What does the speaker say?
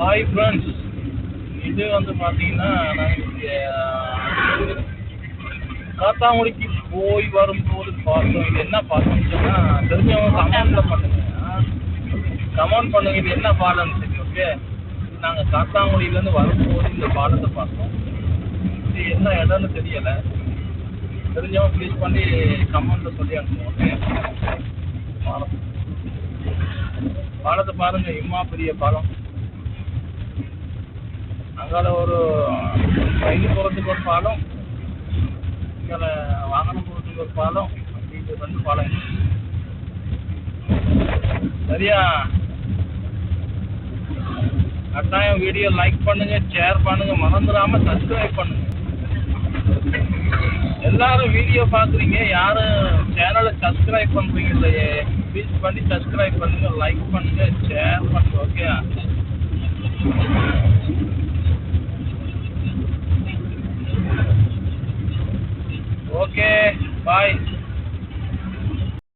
Hi friends, இது வந்து பார்த்தீங்கன்னா நான் இங்கே காத்தாங்குடிக்கு போய் வரும்போது பார்த்தோம். இது என்ன பார்த்தோம்னு சொன்னால் தெரிஞ்சவங்க கமெண்டில் பண்ணுங்க, கமெண்ட் பண்ணுங்க இது என்ன பாலம்னு சொல்லி. ஓகே, நாங்கள் காத்தாங்குடியிலேருந்து வரும்போது இந்த பாலத்தை பார்த்தோம். இது என்ன இடம்னு தெரியலை, தெரிஞ்சவங்க ப்ளீஸ் பண்ணி கமெண்ட்டில் சொல்லி அனுப்புவோம். ஓகே, பாலத்தை பாருங்கள், இம்மா பெரிய பாலம். அங்கால ஒரு ரயில் போகிறதுக்கு ஒரு பாலம், இங்கே வாகனம் போகிறதுக்கு ஒரு பாலம், இது 2 பாலம். சரியா? கட்டாயம் வீடியோ லைக் பண்ணுங்க, ஷேர் பண்ணுங்க, மறந்துடாம சப்ஸ்கிரைப் பண்ணுங்க. எல்லாரும் வீடியோ பார்க்குறீங்க, யாரும் சேனலை சப்ஸ்கிரைப் பண்ணுறீங்க இல்லையே. ப்ளீஸ் பண்ணி சப்ஸ்கிரைப் பண்ணுங்க, லைக் பண்ணுங்க, ஷேர் பண்ணுங்க. ஓகே, ஓகே, பாய்.